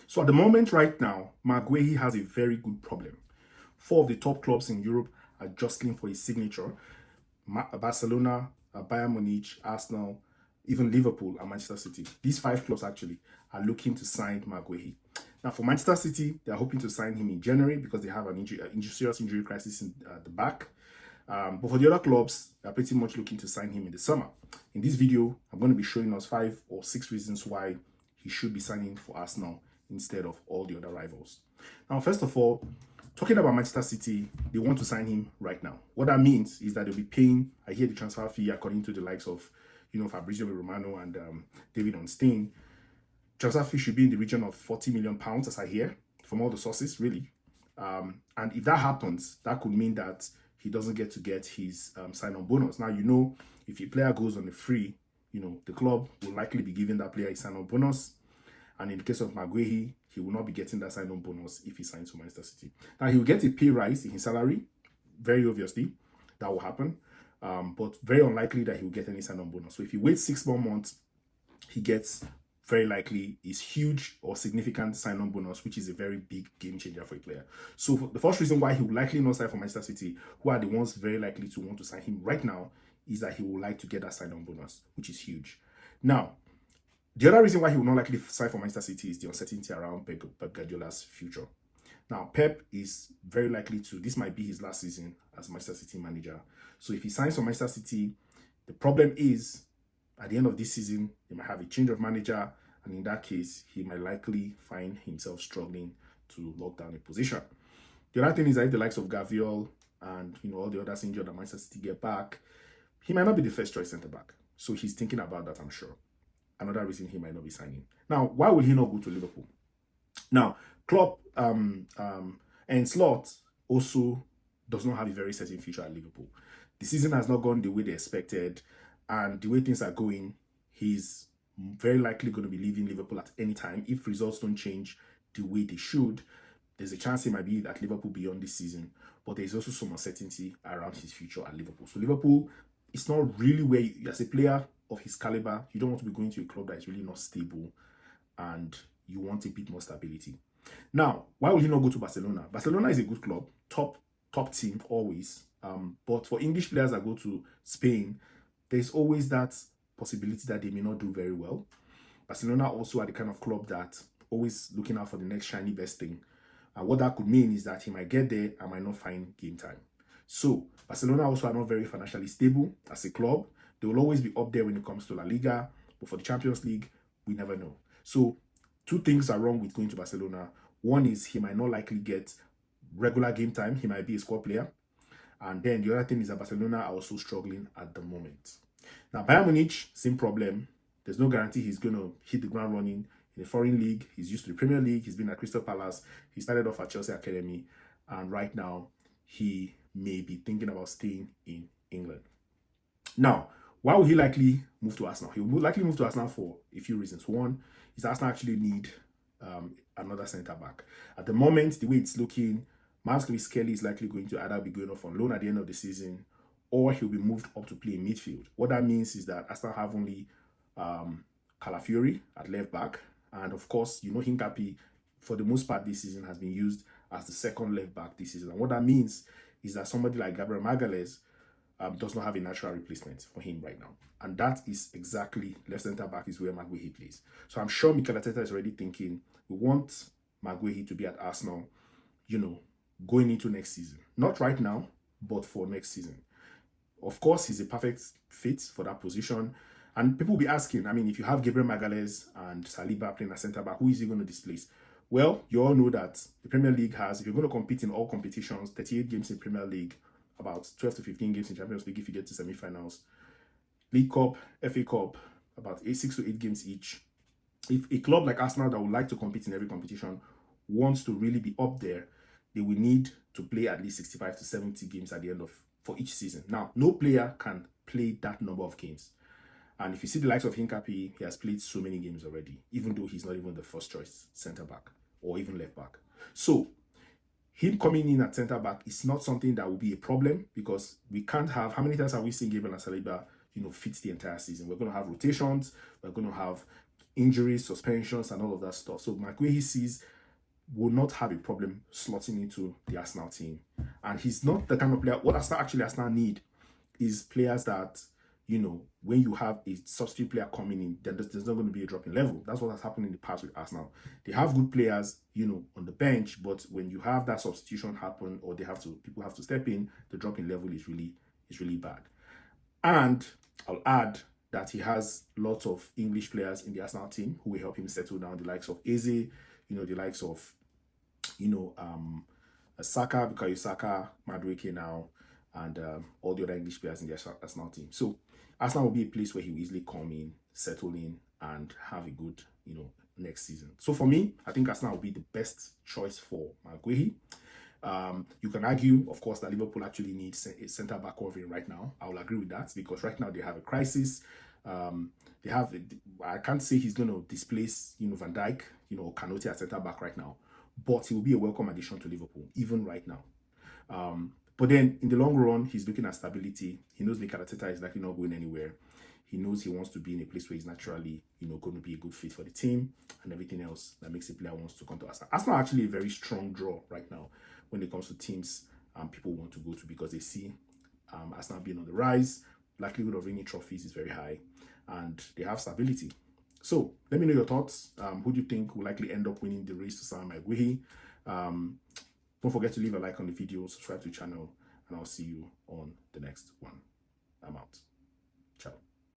So at the moment right now, Marc Guehi has a very good problem. Four of the top clubs in Europe are jostling for his signature. Barcelona, Bayern Munich, Arsenal, even Liverpool and Manchester City. These five clubs actually are looking to sign Marc Guehi. Now for Manchester City, they're hoping to sign him in January because they have an serious injury crisis in the back. But for the other clubs, they're pretty much looking to sign him in the summer. In this video, I'm going to be showing us 5 or 6 reasons why he should be signing for Arsenal instead of all the other rivals. Now, first of all, talking about Manchester City, they want to sign him right now. What that means is that they'll be paying, I hear the transfer fee according to the likes of, Fabrizio Romano and David Ornstein. Transfer fee should be in the region of £40 million, as I hear, from all the sources, really. And if that happens, that could mean that he doesn't get his sign-on bonus. Now, if a player goes on a free, the club will likely be giving that player a sign-on bonus. And in the case of Marc Guehi, he will not be getting that sign-on bonus if he signs for Manchester City. Now, he will get a pay rise in his salary, very obviously. That will happen. But very unlikely that he will get any sign-on bonus. So if he waits 6 more months, he gets very likely is huge or significant sign-on bonus, which is a very big game changer for a player. So the first reason why he will likely not sign for Manchester City, who are the ones very likely to want to sign him right now, is that he will like to get that sign-on bonus, which is huge. Now, the other reason why he will not likely sign for Manchester City is the uncertainty around Pep Guardiola's future. Now, Pep is very likely this might be his last season as Manchester City manager. So if he signs for Manchester City, the problem is, at the end of this season, he might have a change of manager, and in that case, he might likely find himself struggling to lock down a position. The other thing is that if the likes of Gaviol and all the others injured that Manchester City get back, he might not be the first choice centre back. So he's thinking about that, I'm sure. Another reason he might not be signing. Now, why will he not go to Liverpool? Now, Klopp and Slot also does not have a very certain future at Liverpool. The season has not gone the way they expected. And the way things are going, he's very likely going to be leaving Liverpool at any time. If results don't change the way they should, there's a chance he might be at Liverpool beyond this season. But there's also some uncertainty around his future at Liverpool. So Liverpool is not really where, as a player of his caliber, you don't want to be going to a club that is really not stable and you want a bit more stability. Now, why will he not go to Barcelona? Barcelona is a good club, top team always. But for English players that go to Spain, there's always that possibility that they may not do very well. Barcelona also are the kind of club that always looking out for the next shiny best thing. And what that could mean is that he might get there and might not find game time. So Barcelona also are not very financially stable as a club. They will always be up there when it comes to La Liga. But for the Champions League, we never know. So 2 things are wrong with going to Barcelona. One is he might not likely get regular game time. He might be a squad player. And then the other thing is that Barcelona are also struggling at the moment. Now, Bayern Munich, same problem. There's no guarantee he's going to hit the ground running in a foreign league. He's used to the Premier League. He's been at Crystal Palace. He started off at Chelsea Academy. And right now, he may be thinking about staying in England. Now, why will he likely move to Arsenal? He will likely move to Arsenal for a few reasons. One is Arsenal actually need another centre-back. At the moment, the way it's looking, Marc Guéhi is likely going to either be going off on loan at the end of the season or he'll be moved up to play in midfield. What that means is that Arsenal have only Calafiori at left back. And of course, Hincapié, for the most part this season, has been used as the second left back this season. And what that means is that somebody like Gabriel Magalhaes does not have a natural replacement for him right now. And that is exactly left centre back is where Marc Guéhi plays. So I'm sure Mikel Arteta is already thinking, we want Marc Guéhi to be at Arsenal, going into next season. Not right now, but for next season. Of course, he's a perfect fit for that position. And people will be asking, if you have Gabriel Magalhaes and Saliba playing as centre-back, who is he going to displace? Well, you all know that the Premier League has, if you're going to compete in all competitions, 38 games in Premier League, about 12 to 15 games in Champions League if you get to semi-finals. League Cup, FA Cup, about 6 to 8 games each. If a club like Arsenal that would like to compete in every competition wants to really be up there, they will need to play at least 65 to 70 games at the end of for each season. Now, no player can play that number of games. And if you see the likes of Hincapié, he has played so many games already, even though he's not even the first choice centre-back or even left-back. So, him coming in at centre-back is not something that will be a problem because we can't have... How many times have we seen Gabriel and Saliba, fit the entire season? We're going to have rotations. We're going to have injuries, suspensions, and all of that stuff. So Marc Guehi sees will not have a problem slotting into the Arsenal team. And he's not the kind of player, what Arsenal need is players that, you know, when you have a substitute player coming in, then there's not going to be a drop in level. That's what has happened in the past with Arsenal. They have good players, you know, on the bench, but when you have that substitution happen, or people have to step in, the drop in level is really bad. And I'll add that he has lots of English players in the Arsenal team who will help him settle down, the likes of Eze, you know, the likes of, you know, Saka, Bukayo Saka, Madueke now, and all the other English players in the Arsenal team. So Arsenal will be a place where he will easily come in, settle in, and have a good, you know, next season. So for me, I think Arsenal will be the best choice for Marc Guehi. You can argue, of course, that Liverpool actually needs a centre-back covering right now. I will agree with that, because right now they have a crisis. I can't say he's going to displace, you know, Van Dijk, you know, Kanote at centre-back right now, but he will be a welcome addition to Liverpool, even right now. But then in the long run, he's looking at stability. He knows Mikel Arteta is likely not going anywhere. He knows he wants to be in a place where he's naturally, you know, going to be a good fit for the team, and everything else that makes a player wants to come to Arsenal. Arsenal are actually a very strong draw right now when it comes to teams people want to go to, because they see Arsenal being on the rise. Likelihood of winning trophies is very high, and they have stability. So let me know your thoughts. Who do you think will likely end up winning the race to sign Marc Guehi? Don't forget to leave a like on the video, subscribe to the channel, and I'll see you on the next one. I'm out.